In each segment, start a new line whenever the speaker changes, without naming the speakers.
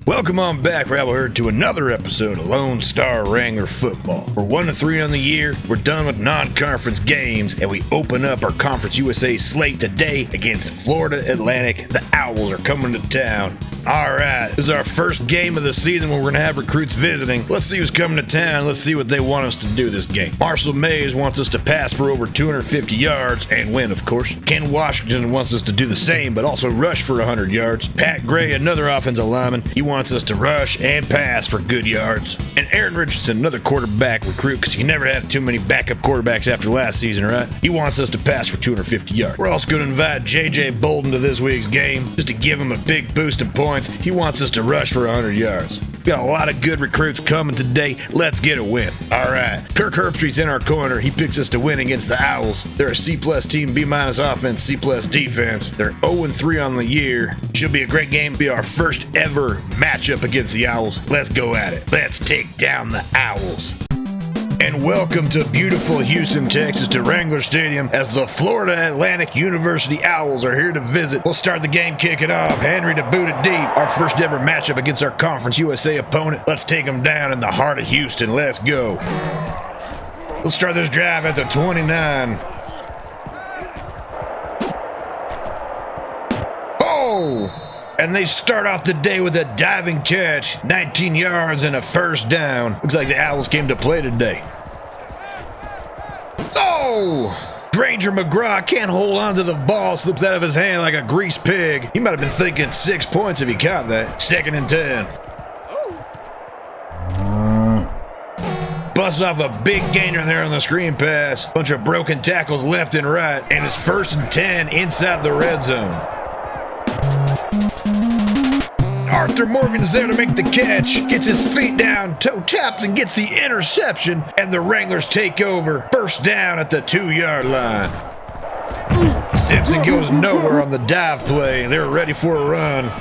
Welcome on back, Rabble Herd, to another episode of Lone Star Wrangler Football. We're 1-3 on the year, we're done with non-conference games, and we open up our Conference USA slate today against Florida Atlantic. The Owls are coming to town. Alright, this is our first game of the season where we're going to have recruits visiting. Let's see who's coming to town. Let's see what they want us to do this game. Marshall Mays wants us to pass for over 250 yards and win, of course. Ken Washington wants us to do the same, but also rush for 100 yards. Pat Gray, another offensive lineman, he wants us to rush and pass for good yards. And Aaron Richardson, another quarterback recruit, because you never have too many backup quarterbacks after last season, right? He wants us to pass for 250 yards. We're also going to invite J.J. Bolden to this week's game just to give him a big boost in points. He wants us to rush for 100 yards. We got a lot of good recruits coming today. Let's get a win. All right. Kirk Herbstreit's in our corner. He picks us to win against the Owls. They're a C-plus team, B-minus offense, C-plus defense. They're 0-3 on the year. Should be a great game. Be our first ever matchup against the Owls. Let's go at it. Let's take down the Owls. And welcome to beautiful Houston, Texas, to Wrangler Stadium as the Florida Atlantic University Owls are here to visit. We'll start the game kicking off. Henry to boot it deep. Our first ever matchup against our Conference USA opponent. Let's take them down in the heart of Houston. Let's go. We'll start this drive at the 29. Oh! And they start off the day with a diving catch, 19 yards and a first down. Looks like the Owls came to play today. Oh! Granger McGraw can't hold on to the ball, slips out of his hand like a greased pig. He might have been thinking 6 points if he caught that. 2nd and 10. Busts off a big gainer there on the screen pass. Bunch of broken tackles left and right. And it's 1st and 10 inside the red zone. Arthur Morgan's there to make the catch, gets his feet down, toe taps, and gets the interception, and the Wranglers take over. First down at the 2-yard line. Simpson goes nowhere on the dive play. They're ready for a run.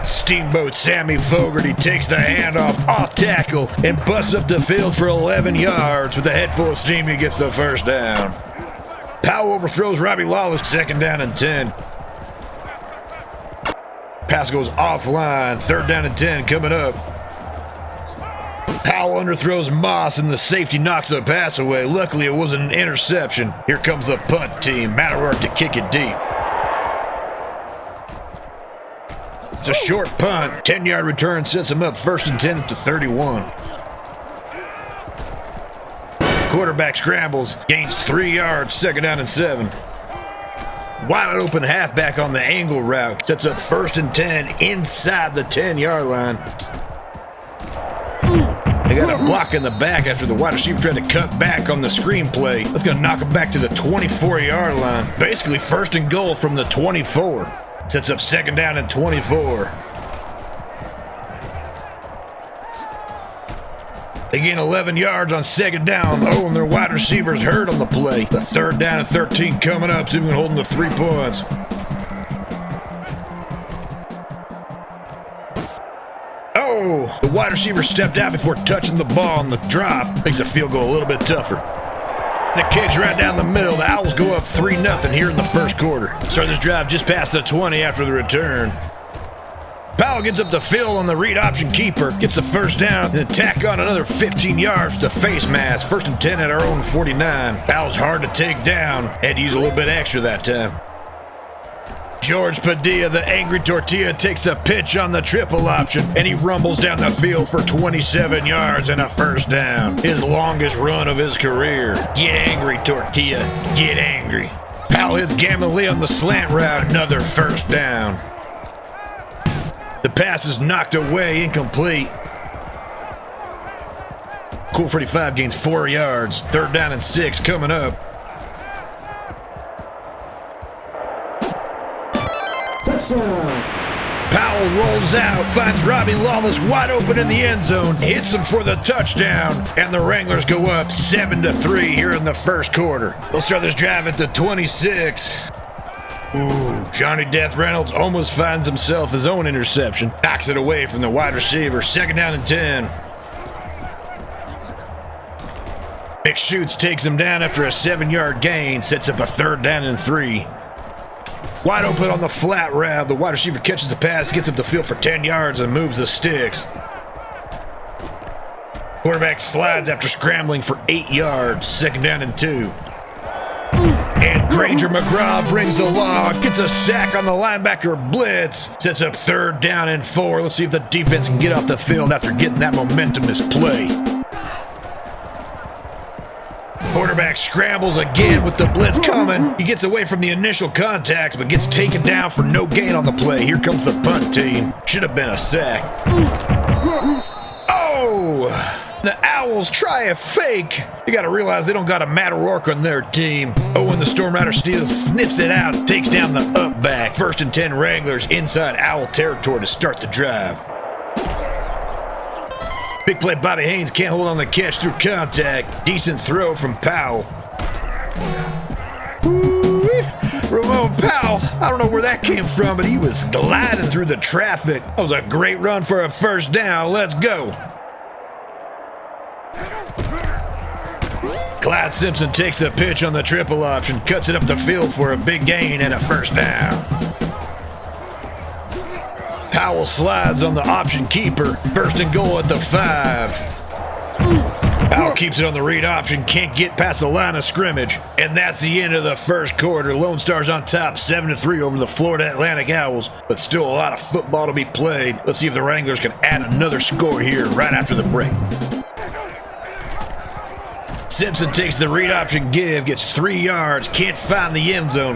Steamboat Sammy Fogarty takes the handoff off tackle and busts up the field for 11 yards. With a head full of steam, he gets the first down. Powell overthrows Robbie Lawless, 2nd down and 10. Pass goes offline, 3rd down and 10 coming up. Powell underthrows Moss and the safety knocks the pass away. Luckily, it wasn't an interception. Here comes the punt team. Matterwork to kick it deep. It's a short punt. 10-yard return sets him up 1st and 10 at the 31. Quarterback scrambles, gains 3 yards, 2nd down and 7. Wide open halfback on the angle route. Sets up 1st and 10 inside the 10-yard line. They got a block in the back after the wide receiver tried to cut back on the screen play. That's going to knock him back to the 24-yard line. Basically 1st and goal from the 24. Sets up 2nd down and 24. They gain 11 yards on 2nd down. Oh, and their wide receiver's hurt on the play. The 3rd down and 13 coming up. So even holding the 3 points. Oh, the wide receiver stepped out before touching the ball on the drop. Makes the field goal a little bit tougher. The kick's right down the middle. The Owls go up 3-0 here in the first quarter. Start this drive just past the 20 after the return. Powell gets up the field on the read option keeper, gets the first down, and then tack on another 15 yards to face mask. 1st and 10 at our own 49. Powell's hard to take down. Had to use a little bit extra that time. George Padilla, the angry tortilla, takes the pitch on the triple option, and he rumbles down the field for 27 yards and a first down. His longest run of his career. Get angry, tortilla. Get angry. Powell hits Gamaliel on the slant route. Another first down. The pass is knocked away, incomplete. Cool 45 gains 4 yards. 3rd down and 6 coming up. Powell rolls out, finds Robbie Lawless wide open in the end zone, hits him for the touchdown, and the Wranglers go up 7-3 here in the first quarter. They'll start this drive at the 26. Ooh, Johnny Death Reynolds almost finds himself his own interception. Knocks it away from the wide receiver. 2nd down and 10. Mick Schutz takes him down after a 7-yard gain. Sets up a 3rd down and 3. Wide open on the flat route. The wide receiver catches the pass, gets up the field for 10 yards, and moves the sticks. Quarterback slides after scrambling for 8 yards. 2nd down and 2. And Granger McGraw brings the log, gets a sack on the linebacker blitz, sets up 3rd down and 4. Let's see if the defense can get off the field after getting that momentumous play. Quarterback scrambles again with the blitz coming. He gets away from the initial contacts, but gets taken down for no gain on the play. Here comes the punt team. Should have been a sack. Oh! The Owls try a fake. You got to realize they don't got a Matt O'Rourke on their team. Oh, and the Storm Rider steals, sniffs it out, takes down the up back. 1st and 10 Wranglers inside Owl territory to start the drive. Big play, Bobby Haynes can't hold on the catch through contact. Decent throw from Powell. Ramon Powell, I don't know where that came from, but he was gliding through the traffic. That was a great run for a 1st down. Let's go. Clyde Simpson takes the pitch on the triple option, cuts it up the field for a big gain and a 1st down. Powell slides on the option keeper, 1st and goal at the 5. Powell keeps it on the read option, can't get past the line of scrimmage. And that's the end of the 1st quarter. Lone Star's on top, 7-3 over the Florida Atlantic Owls, but still a lot of football to be played. Let's see if the Wranglers can add another score here right after the break. Simpson takes the read option give, gets 3 yards, can't find the end zone.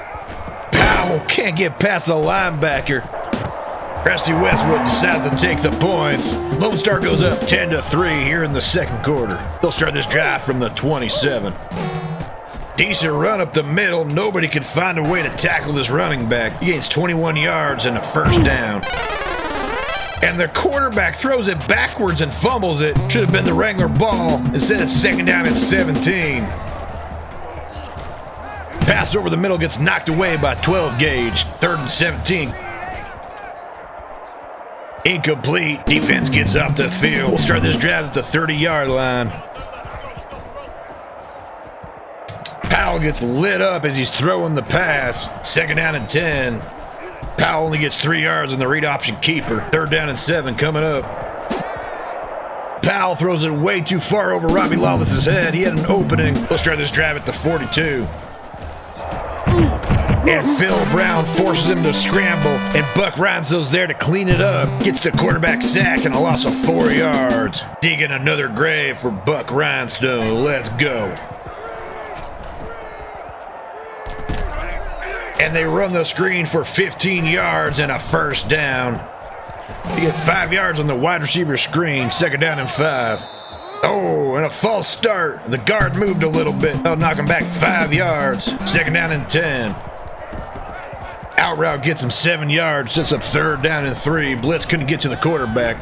Powell can't get past the linebacker. Presty Westwood decides to take the points. Lone Star goes up 10-3 here in the 2nd quarter. They'll start this drive from the 27. Decent run up the middle. Nobody could find a way to tackle this running back. He gains 21 yards and a 1st down. And the quarterback throws it backwards and fumbles it. Should have been the Wrangler ball. Instead, it's 2nd down and 17. Pass over the middle gets knocked away by 12 gauge. 3rd and 17. Incomplete. Defense gets off the field. We'll start this drive at the 30-yard line. Powell gets lit up as he's throwing the pass. 2nd down and 10. Powell only gets 3 yards on the read option keeper. 3rd down and 7 coming up. Powell throws it way too far over Robbie Lawless's head. He had an opening. Let's try this drive at the 42. And Phil Brown forces him to scramble, and Buck Rhinestone's there to clean it up. Gets the quarterback sack and a loss of 4 yards. Digging another grave for Buck Rhinestone. Let's go. And they run the screen for 15 yards and a 1st down. You get 5 yards on the wide receiver screen, 2nd down and 5. Oh, and a false start. The guard moved a little bit. They'll knock him back 5 yards, 2nd down and 10. Out route gets him 7 yards, sets up 3rd down and 3. Blitz couldn't get to the quarterback.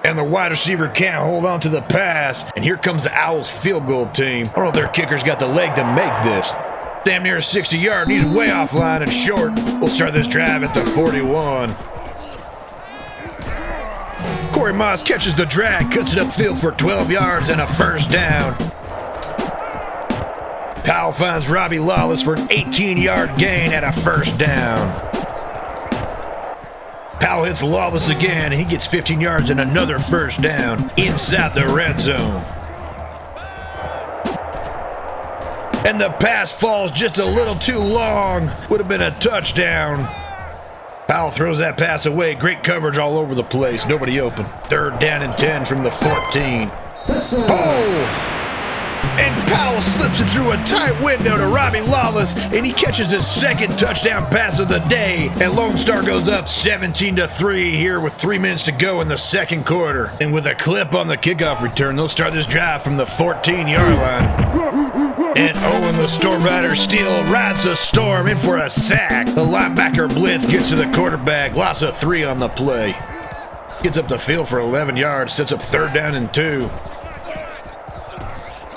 And the wide receiver can't hold on to the pass. And here comes the Owls field goal team. I don't know if their kicker's got the leg to make this. Damn near 60 yard, and he's way offline and short. We'll start this drive at the 41. Corey Moss catches the drag, cuts it upfield for 12 yards and a 1st down. Powell finds Robbie Lawless for an 18-yard gain and a 1st down. Powell hits Lawless again, and he gets 15 yards and another 1st down inside the red zone. And the pass falls just a little too long. Would have been a touchdown. Powell throws that pass away. Great coverage all over the place. Nobody open. 3rd down and 10 from the 14. Oh! And Powell slips it through a tight window to Robbie Lawless, and he catches his 2nd touchdown pass of the day. And Lone Star goes up 17-3 here with 3 minutes to go in the 2nd quarter. And with a clip on the kickoff return, they'll start this drive from the 14-yard line. And Owen, the Storm Rider, still rides the storm in for a sack. The linebacker blitz gets to the quarterback. Loss of 3 on the play. Gets up the field for 11 yards, sets up 3rd down and 2.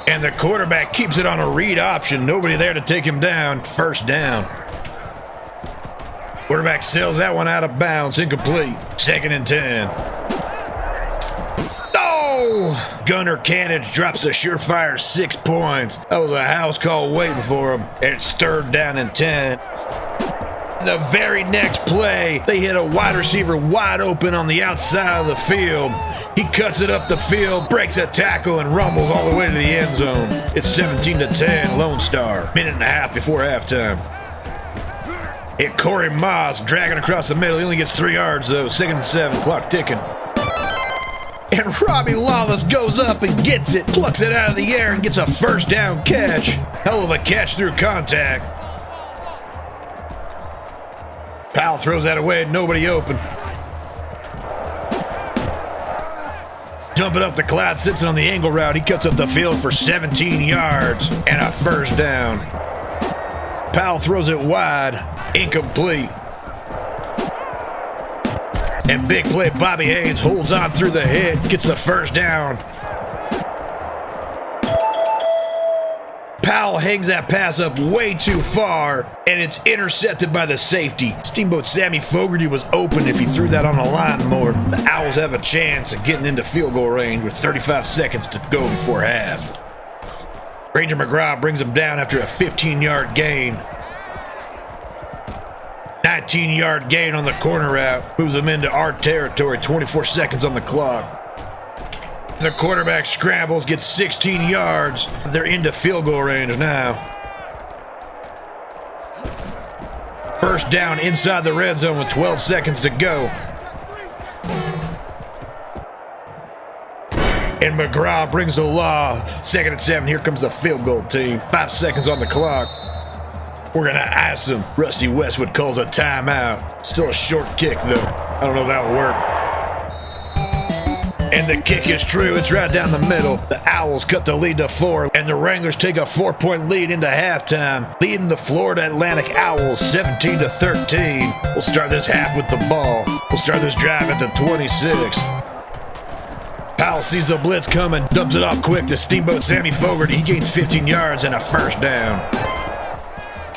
And the quarterback keeps it on a read option. Nobody there to take him down. 1st down. Quarterback sails that one out of bounds. Incomplete. 2nd and 10. Oh! Gunnar Cannage drops a surefire 6 points. That was a house call waiting for him. And it's 3rd down and 10. The very next play, they hit a wide receiver wide open on the outside of the field. He cuts it up the field, breaks a tackle, and rumbles all the way to the end zone. It's 17-10, Lone Star. Minute and a half before halftime. Hit Corey Moss, dragging across the middle. He only gets 3 yards, though. 2nd and 7, clock ticking. And Robbie Lawless goes up and gets it, plucks it out of the air, and gets a first down catch. Hell of a catch through contact. Powell throws that away, nobody open. Dumping up to Clyde Simpson on the angle route. He cuts up the field for 17 yards and a first down. Powell throws it wide, incomplete. And big play, Bobby Haynes holds on through the hit, gets the first down. Powell hangs that pass up way too far, and it's intercepted by the safety. Steamboat Sammy Fogarty was open if he threw that on the line more. The Owls have a chance of getting into field goal range with 35 seconds to go before half. Ranger McGraw brings him down after a 15-yard gain. 19-yard gain on the corner route, moves them into our territory, 24 seconds on the clock. The quarterback scrambles, gets 16 yards. They're into field goal range now. First down inside the red zone with 12 seconds to go. And McGraw brings the law. 2nd and 7, here comes the field goal team. 5 seconds on the clock. We're gonna ice him. Rusty Westwood calls a timeout. Still a short kick though. I don't know if that'll work. And the kick is true. It's right down the middle. The Owls cut the lead to 4, and the Wranglers take a 4-point lead into halftime, leading the Florida Atlantic Owls 17-13. We'll start this half with the ball. We'll start this drive at the 26. Powell sees the blitz coming, dumps it off quick to Steamboat Sammy Fogarty. He gains 15 yards and a first down.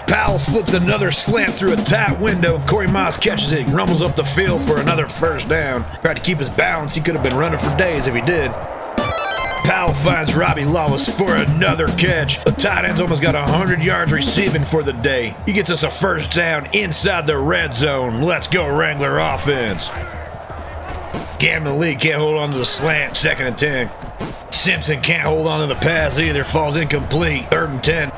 Powell slips another slant through a tight window. Corey Moss catches it, rumbles up the field for another first down. Tried to keep his balance. He could have been running for days if he did. Powell finds Robbie Lawless for another catch. The tight end's almost got 100 yards receiving for the day. He gets us a first down inside the red zone. Let's go, Wrangler offense. Gambling Lee can't hold on to the slant. 2nd and 10. Simpson can't hold on to the pass either. Falls incomplete. 3rd and 10.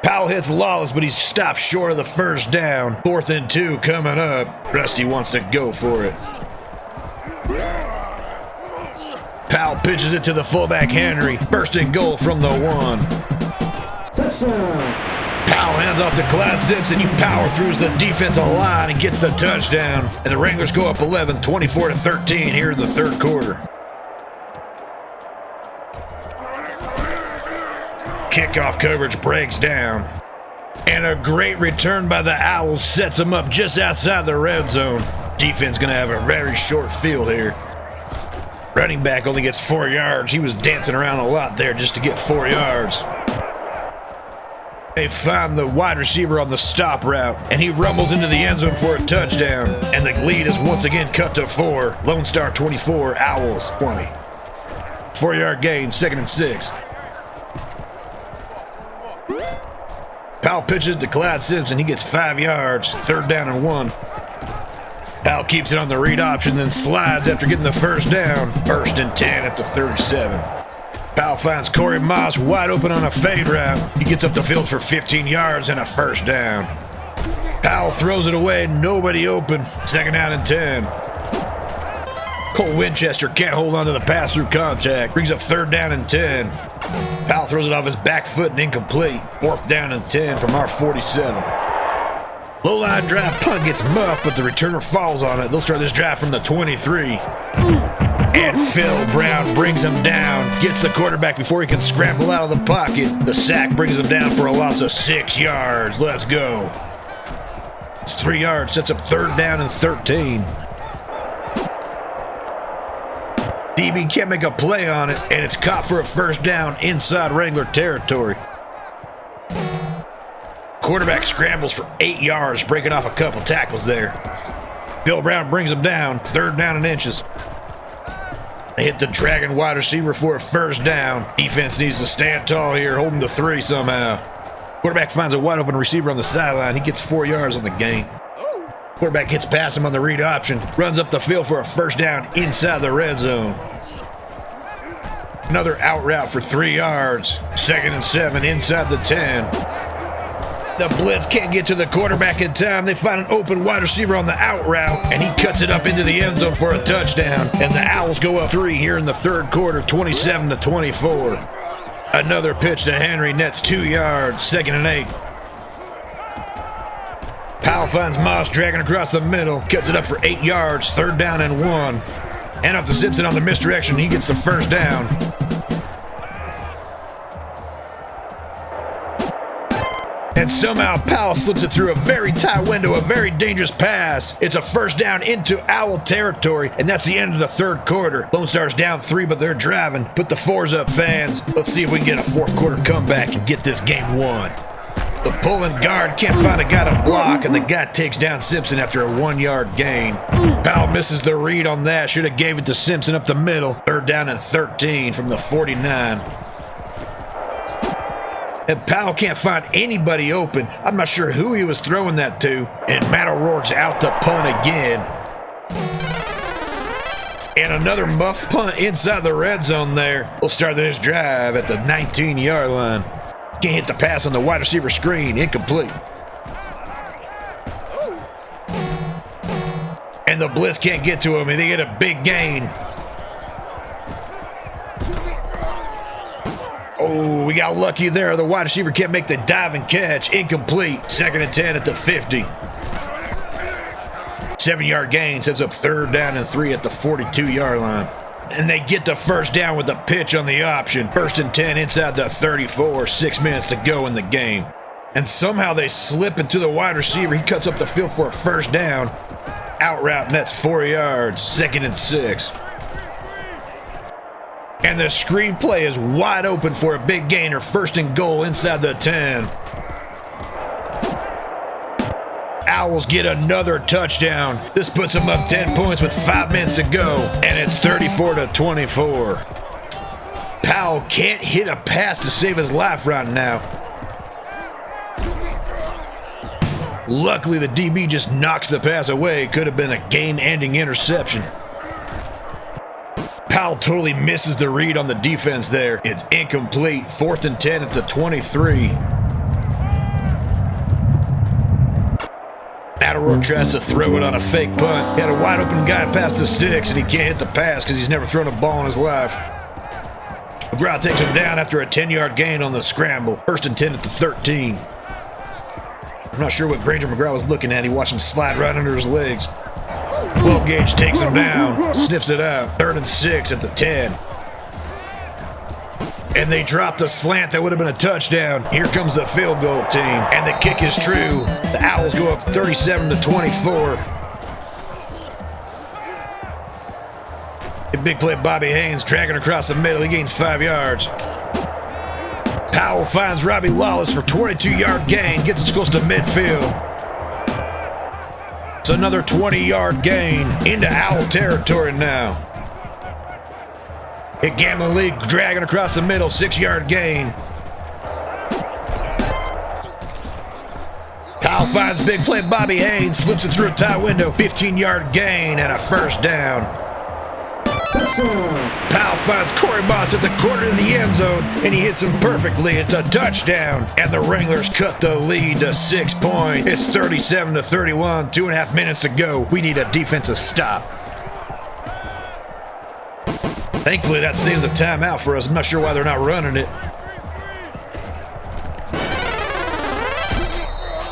Powell hits Lawless, but he's stopped short of the first down. 4th and 2 coming up. Rusty wants to go for it. Powell pitches it to the fullback Henry. 1st and goal from the 1. Powell hands off to Clyde Simpson. He power throughs the defensive line and gets the touchdown. And the Wranglers go up 11, 24-13 here in the 3rd quarter. Kickoff coverage breaks down. And a great return by the Owls sets them up just outside the red zone. Defense going to have a very short field here. Running back only gets 4 yards. He was dancing around a lot there just to get 4 yards. They find the wide receiver on the stop route, and he rumbles into the end zone for a touchdown. And the lead is once again cut to 4. Lone Star 24, Owls 20. 4-yard gain, 2nd and 6. Powell pitches to Clyde Simpson. He gets 5 yards. 3rd down and 1. Powell keeps it on the read option, then slides after getting the first down. 1st and 10 at the 37. Powell finds Corey Moss wide open on a fade route. He gets up the field for 15 yards and a first down. Powell throws it away. Nobody open. 2nd down and 10. Cole Winchester can't hold on to the pass through contact. Brings up 3rd down and 10. Powell throws it off his back foot and incomplete. 4th down and 10 from our 47. Low line drive punt gets muffed, but the returner falls on it. They'll start this drive from the 23. And Phil Brown brings him down. Gets the quarterback before he can scramble out of the pocket. The sack brings him down for a loss of 6 yards. Let's go. It's 3 yards. Sets up 3rd down and 13. DB can't make a play on it, and it's caught for a first down inside Wrangler territory. Quarterback scrambles for 8 yards, breaking off a couple tackles there. Bill Brown brings him down, 3rd down and inches. They hit the dragon wide receiver for a first down. Defense needs to stand tall here, holding to 3 somehow. Quarterback finds a wide open receiver on the sideline. He gets 4 yards on the gain. Quarterback gets past him on the read option, runs up the field for a first down inside the red zone. Another out route for 3 yards. 2nd and 7 inside the 10. The blitz can't get to the quarterback in time. They find an open wide receiver on the out route, and he cuts it up into the end zone for a touchdown. And the Owls go up 3 here in the third quarter, 27-24. Another pitch to Henry, nets 2 yards, 2nd and 8. Powell finds Moss dragging across the middle, cuts it up for 8 yards, 3rd down and 1. And off to Simpson on the misdirection, he gets the first down. And somehow Powell slips it through a very tight window, a very dangerous pass. It's a first down into Owl territory, and that's the end of the third quarter. Lone Star's down 3, but they're driving. Put the 4s up, fans. Let's see if we can get a fourth quarter comeback and get this game won. The pulling guard can't find a guy to block, and the guy takes down Simpson after a 1-yard gain. Powell misses the read on that. Should have gave it to Simpson up the middle. 3rd down and 13 from the 49. And Powell can't find anybody open. I'm not sure who he was throwing that to. And Matt O'Rourke's out to punt again. And another muff punt inside the red zone there. We'll start this drive at the 19-yard line. Can't hit the pass on the wide receiver screen. Incomplete. And the blitz can't get to him, and they get a big gain. Oh, we got lucky there. The wide receiver can't make the dive and catch. Incomplete. 2nd and 10 at the 50. 7-yard gain sets up 3rd down and 3 at the 42-yard line. And they get the first down with the pitch on the option. 1st and 10 inside the 34. 6 minutes to go in the game. And somehow they slip into the wide receiver. He cuts up the field for a first down. Out route nets 4 yards. 2nd and 6. And the screenplay is wide open for a big gainer. 1st and goal inside the 10. Owls get another touchdown. This puts them up 10 points with 5 minutes to go. And it's 34-24. Powell can't hit a pass to save his life right now. Luckily, the DB just knocks the pass away. Could have been a game-ending interception. Powell totally misses the read on the defense there. It's incomplete. 4th and 10 at the 23. O'Rourke tries to throw it on a fake punt. He had a wide open guy past the sticks, and he can't hit the pass because he's never thrown a ball in his life. McGraw takes him down after a 10-yard gain on the scramble. 1st and 10 at the 13. I'm not sure what Granger McGraw was looking at. He watched him slide right under his legs. 12 gauge takes him down, sniffs it out. 3rd and 6 at the 10. And they drop the slant that would have been a touchdown. Here comes the field goal team. And the kick is true. The Owls go up 37-24. A big play, Bobby Haynes dragging across the middle. He gains 5 yards. Powell finds Robbie Lawless for 22-yard gain. Gets us close to midfield. It's another 20-yard gain into Owl territory now. Hit Gambling League dragging across the middle, 6-yard gain. Powell finds big play Bobby Haynes, slips it through a tight window, 15-yard gain and a first down. Powell finds Corey Moss at the corner of the end zone, and he hits him perfectly. It's a touchdown, and the Wranglers cut the lead to 6 points. It's 37-31, 2.5 minutes to go. We need a defensive stop. Thankfully, that saves a timeout for us. I'm not sure why they're not running it.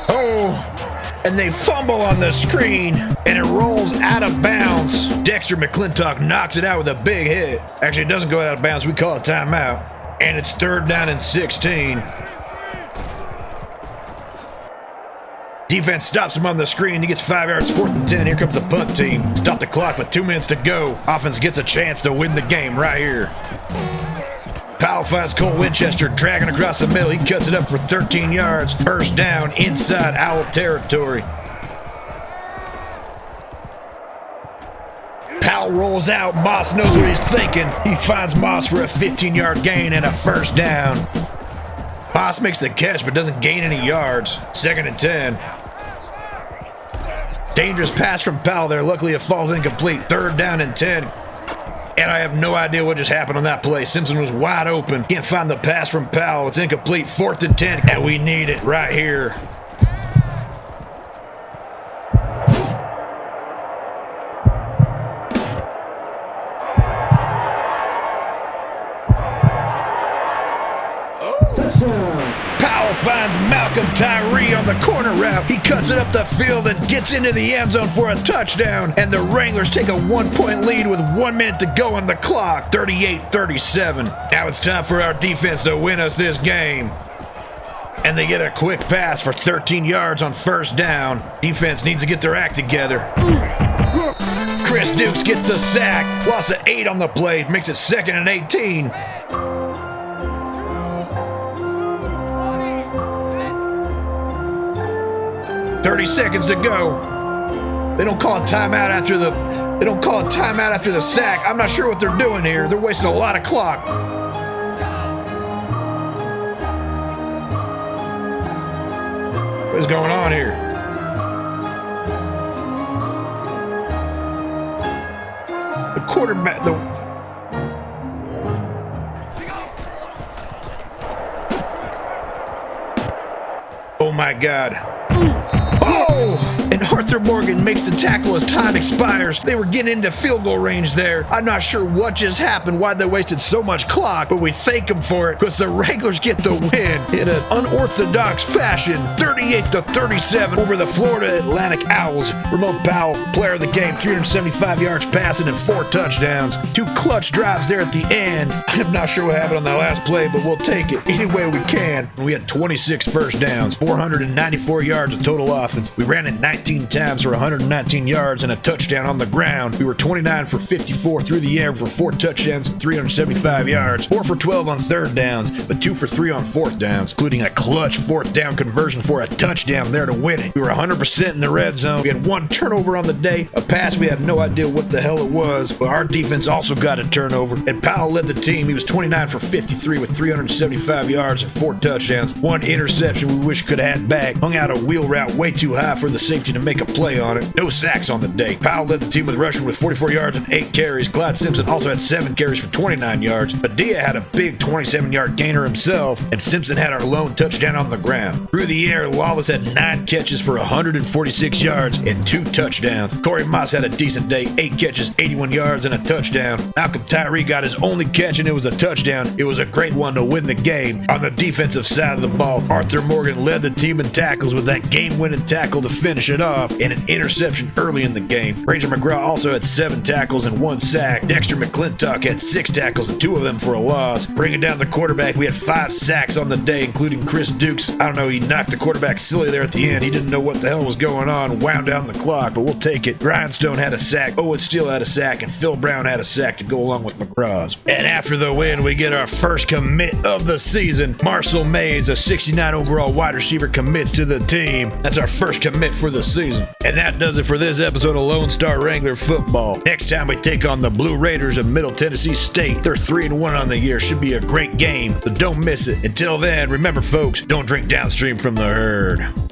Oh, and they fumble on the screen, and it rolls out of bounds. Dexter McClintock knocks it out with a big hit. Actually, it doesn't go out of bounds. We call it timeout. And it's 3rd down and 16. Defense stops him on the screen. He gets 5 yards, 4th and 10. Here comes the punt team. Stop the clock with 2 minutes to go. Offense gets a chance to win the game right here. Powell finds Cole Winchester dragging across the middle. He cuts it up for 13 yards. First down inside Owl territory. Powell rolls out. Moss knows what he's thinking. He finds Moss for a 15-yard gain and a first down. Moss makes the catch but doesn't gain any yards. 2nd and 10. Dangerous pass from Powell there. Luckily it falls incomplete. 3rd down and 10. And I have no idea what just happened on that play. Simpson was wide open. Can't find the pass from Powell. It's incomplete. 4th and 10. And we need it right here. Powell finds Malcolm Tyree on the corner route. He cuts it up the field and gets into the end zone for a touchdown. And the Wranglers take a 1-point lead with 1 minute to go on the clock, 38-37. Now it's time for our defense to win us this game. And they get a quick pass for 13 yards on 1st down. Defense needs to get their act together. Chris Dukes gets the sack. Loss of 8 on the play. Makes it 2nd and 18. 30 seconds to go. They don't call a timeout after the sack. I'm not sure what they're doing here. They're wasting a lot of clock. What is going on here? The quarterback, oh my God. And Arthur Morgan makes the tackle as time expires. They were getting into field goal range there. I'm not sure what just happened, why they wasted so much clock, but we thank them for it because the Wranglers get the win in an unorthodox fashion, 38-37 over the Florida Atlantic Owls. Ramon Powell, player of the game, 375 yards passing and 4 touchdowns. 2 clutch drives there at the end. I'm not sure what happened on that last play, but we'll take it any way we can. We had 26 first downs, 494 yards of total offense. We ran it 19 times for 119 yards and a touchdown on the ground. We were 29 for 54 through the air for 4 touchdowns and 375 yards, 4 for 12 on 3rd downs, but 2 for 3 on 4th downs, including a clutch 4th down conversion for a touchdown there to win it. We were 100% in the red zone. We had 1 turnover on the day, a pass we had no idea what the hell it was, but our defense also got a turnover, and Powell led the team. He was 29 for 53 with 375 yards and 4 touchdowns, 1 interception we wish could have had back, hung out a wheel route way too high for the safety to make a play on it. No sacks on the day. Powell led the team with rushing with 44 yards and 8 carries. Clyde Simpson also had 7 carries for 29 yards. Padilla had a big 27-yard gainer himself, and Simpson had our lone touchdown on the ground. Through the air, Lawless had 9 catches for 146 yards and 2 touchdowns. Corey Moss had a decent day, 8 catches, 81 yards, and a touchdown. Malcolm Tyree got his only catch, and it was a touchdown. It was a great one to win the game. On the defensive side of the ball, Arthur Morgan led the team in tackles with that game-winning tackle to finish it off, and an interception early in the game. Ranger McGraw also had 7 tackles and 1 sack. Dexter McClintock had 6 tackles and 2 of them for a loss. Bringing down the quarterback, we had 5 sacks on the day, including Chris Dukes. I don't know, he knocked the quarterback silly there at the end. He didn't know what the hell was going on, wound down the clock, but we'll take it. Grindstone had a sack, Owen Steele had a sack, and Phil Brown had a sack to go along with McGraw's. And after the win, we get our first commit of the season. Marcel Mays, a 69 overall wide receiver, commits to the team. That's our first commit for the season. And that does it for this episode of Lone Star Wrangler Football. Next time we take on the Blue Raiders of Middle Tennessee State. They're 3-1 on the year. Should be a great game, so don't miss it. Until then, remember folks, don't drink downstream from the herd.